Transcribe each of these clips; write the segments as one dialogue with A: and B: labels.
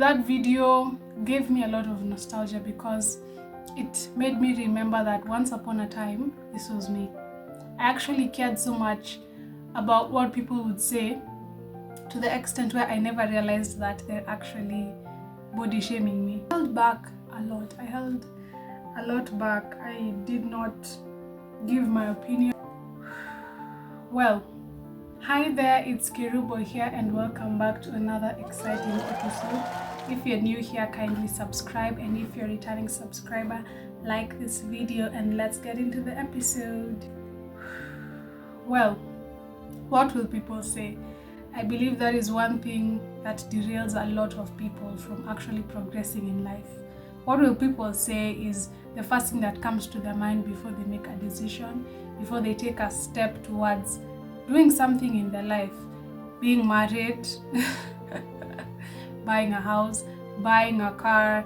A: And that video gave me a lot of nostalgia because it made me remember that once upon a time, this was me. I actually cared so much about what people would say, to the extent where I never realized that they're actually body shaming me. I held back a lot. I held a lot back. I did not give my opinion. Well, hi there, it's Kirubo here and welcome back to another exciting episode. If you're new here, kindly subscribe, and if you're a returning subscriber, like this video and let's get into the episode. Well, what will people say? I believe that is one thing that derails a lot of people from actually progressing in life. What will people say is the first thing that comes to their mind before they make a decision, before they take a step towards doing something in their life. Being married, buying a house, buying a car,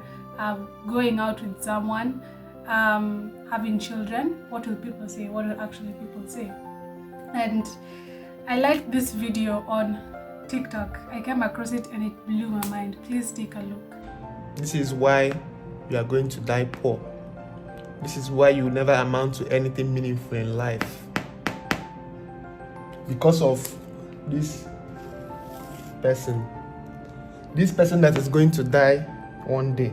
A: going out with someone, having children. What will people say? What will actually people say? And I liked this video on TikTok. I came across it and it blew my mind. Please take a look.
B: This is why you are going to die poor. This is why you will never amount to anything meaningful in life. Because of this person. This person that is going to die one day.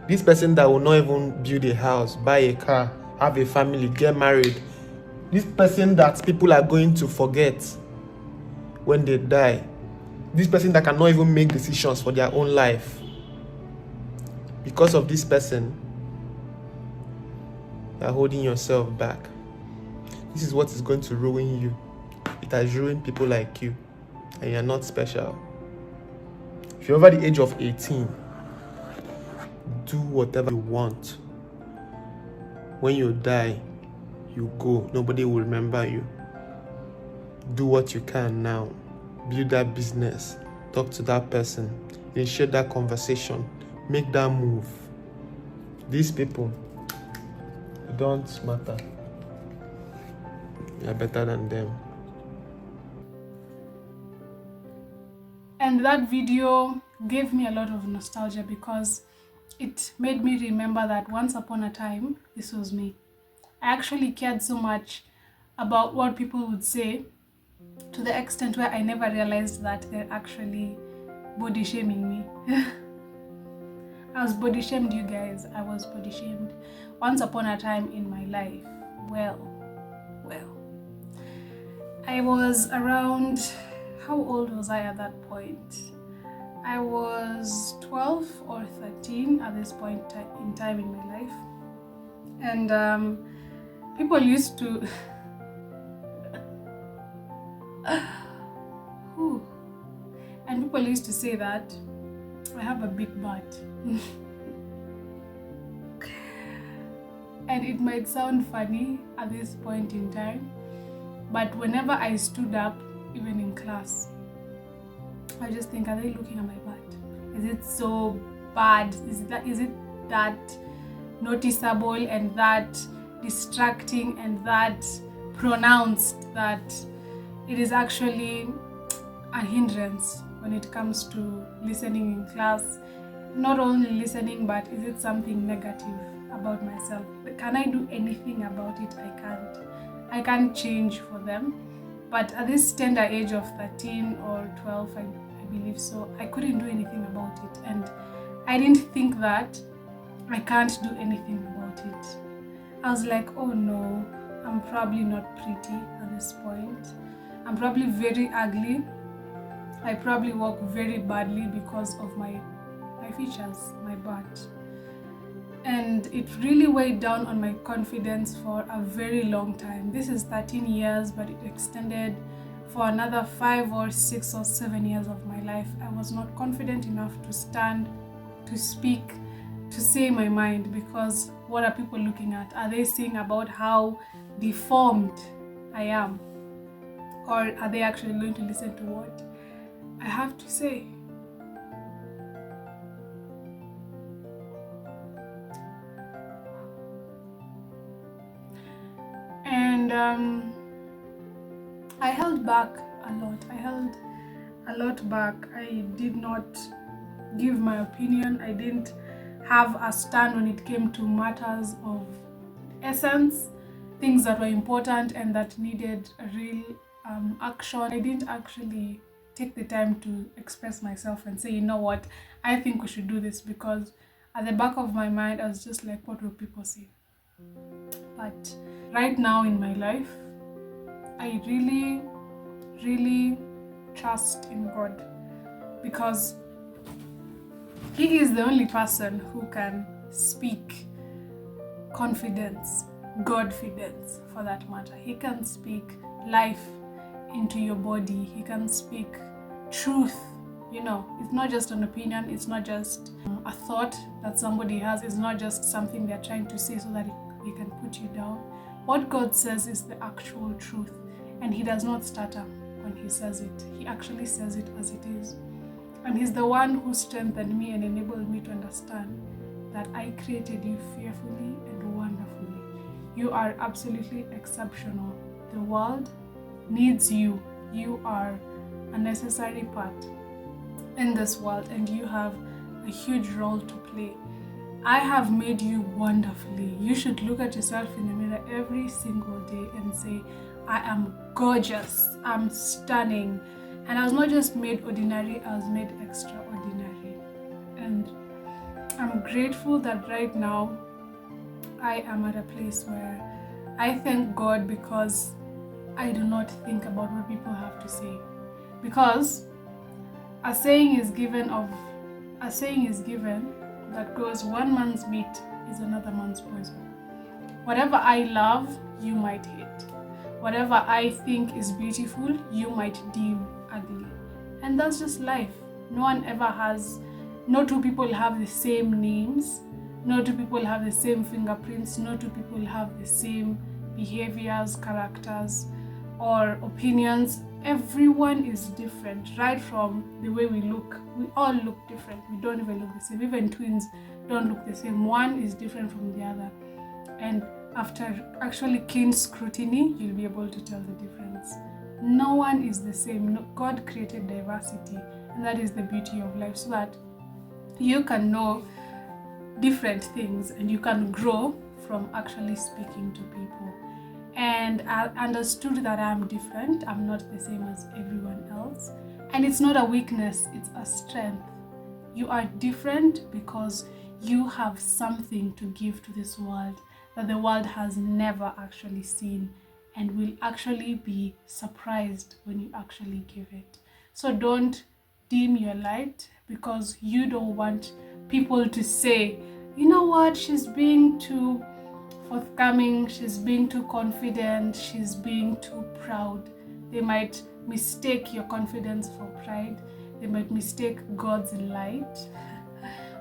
B: This person that will not even build a house, buy a car, have a family, get married. This person that people are going to forget when they die. This person that cannot even make decisions for their own life. Because of this person, you are holding yourself back. This is what is going to ruin you. It has ruined people like you, and you are not special. If you're over the age of 18, do whatever you want. When you die, you go. Nobody will remember you. Do what you can now. Build that business. Talk to that person. Initiate that conversation. Make that move. These people don't matter. You're better than them.
A: And that video gave me a lot of nostalgia because it made me remember that once upon a time, this was me. I actually cared so much about what people would say, to the extent where I never realized that they're actually body shaming me. I was body shamed, you guys. I was body shamed once upon a time in my life. Well, I was around, how old was I at that point? I was 12 or 13 at this point in time in my life. And people used to and people used to say that I have a big butt. And it might sound funny at this point in time, but whenever I stood up, even in class, I just think, are they looking at my butt? Is it so bad? Is it that noticeable and that distracting and that pronounced that it is actually a hindrance when it comes to listening in class? Not only listening, but is it something negative about myself? Can I do anything about it? I can't. I can't change for them. But at this tender age of 13 or 12, I believe so, I couldn't do anything about it. And I didn't think that I can't do anything about it. I was like, oh no, I'm probably not pretty at this point. I'm probably very ugly. I probably walk very badly because of my features, my butt. And it really weighed down on my confidence for a very long time. This is 13 years, but it extended for another 5 or 6 or 7 years of my life. I was not confident enough to stand, to speak, to say my mind, because what are people looking at? Are they seeing about how deformed I am? Or are they actually going to listen to what I have to say? And I held back a lot. I held a lot back. I did not give my opinion. I didn't have a stand when it came to matters of essence, things that were important and that needed a real action. I didn't actually take the time to express myself and say, you know what, I think we should do this, because at the back of my mind I was just like, what will people say? But right now in my life, I really, really trust in God, because He is the only person who can speak confidence, Godfidence for that matter. He can speak life into your body. He can speak truth. You know, it's not just an opinion, it's not just a thought that somebody has, it's not just something they're trying to say so that they can put you down. What God says is the actual truth, and He does not stutter when He says it. He actually says it as it is. And He's the one who strengthened me and enabled me to understand that I created you fearfully and wonderfully. You are absolutely exceptional. The world needs you. You are a necessary part in this world, and you have a huge role to play. I have made you wonderfully. You should look at yourself in the mirror every single day and say, I am gorgeous, I'm stunning. And I was not just made ordinary, I was made extraordinary. And I'm grateful that right now I am at a place where I thank God, because I do not think about what people have to say. Because a saying is given that goes, one man's meat is another man's poison. Whatever I love, you might hate. Whatever I think is beautiful, you might deem ugly. And that's just life. No two people have the same names. No two people have the same fingerprints. No two people have the same behaviors, characters, or opinions. Everyone is different, right from the way we look. We all look different. We don't even look the same. Even twins don't look the same. One is different from the other. And after actually keen scrutiny, you'll be able to tell the difference. No one is the same. God created diversity, and that is the beauty of life, so that you can know different things and you can grow from actually speaking to people. And I understood that I'm different. I'm not the same as everyone else. And it's not a weakness, it's a strength. You are different because you have something to give to this world that the world has never actually seen, and will actually be surprised when you actually give it. So don't dim your light because you don't want people to say, you know what, she's being too forthcoming, she's being too confident, she's being too proud. They might mistake your confidence for pride. They might mistake God's light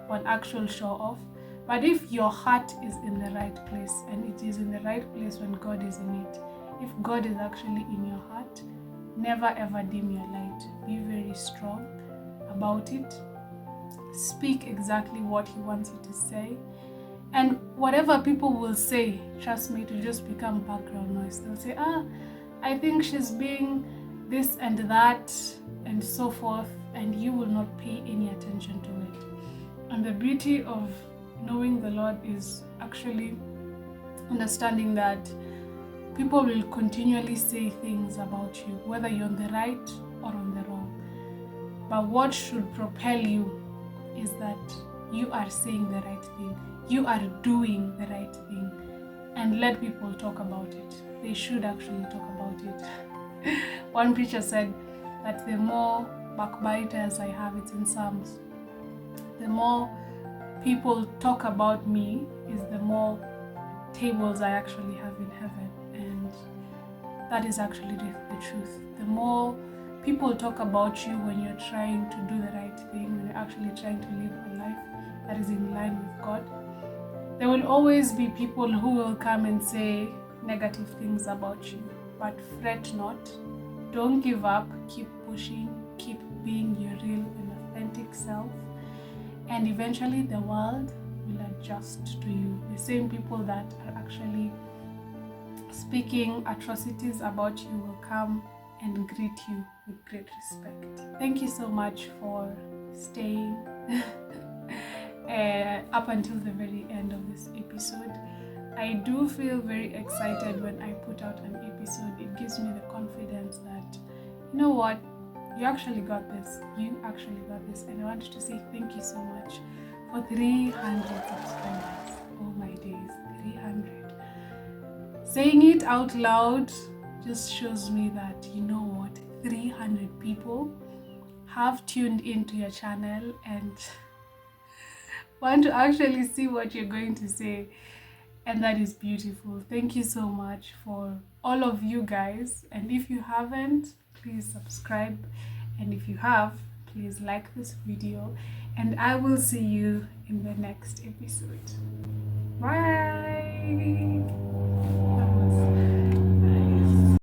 A: for an actual show off. But if your heart is in the right place, and it is in the right place when God is in it, if God is actually in your heart, never ever dim your light. Be very strong about it. Speak exactly what He wants you to say. And whatever people will say, trust me, to just become background noise. They'll say, I think she's being this and that and so forth, and you will not pay any attention to it. And the beauty of knowing the Lord is actually understanding that people will continually say things about you, whether you're on the right or on the wrong. But what should propel you is that you are saying the right thing. You are doing the right thing. And let people talk about it. They should actually talk about it. One preacher said that the more backbiters I have, it's in Psalms, the more people talk about me is the more tables I actually have in heaven. And that is actually the truth. The more people talk about you when you're trying to do the right thing, when you're actually trying to live a life that is in line with God, there will always be people who will come and say negative things about you. But fret not. Don't give up. Keep pushing. Keep being your real and authentic self. And eventually the world will adjust to you. The same people that are actually speaking atrocities about you will come and greet you with great respect. Thank you so much for staying up until the very end of this episode. I do feel very excited when I put out an episode. It gives me the confidence that, you know what, you actually got this. You actually got this. And I wanted to say thank you so much for 300 subscribers. Oh my days, 300. Saying it out loud just shows me that, you know what, 300 people have tuned into your channel and want to actually see what you're going to say. And that is beautiful. Thank you so much for all of you guys. And if you haven't, please subscribe. And if you have, please like this video. And I will see you in the next episode. Bye! That was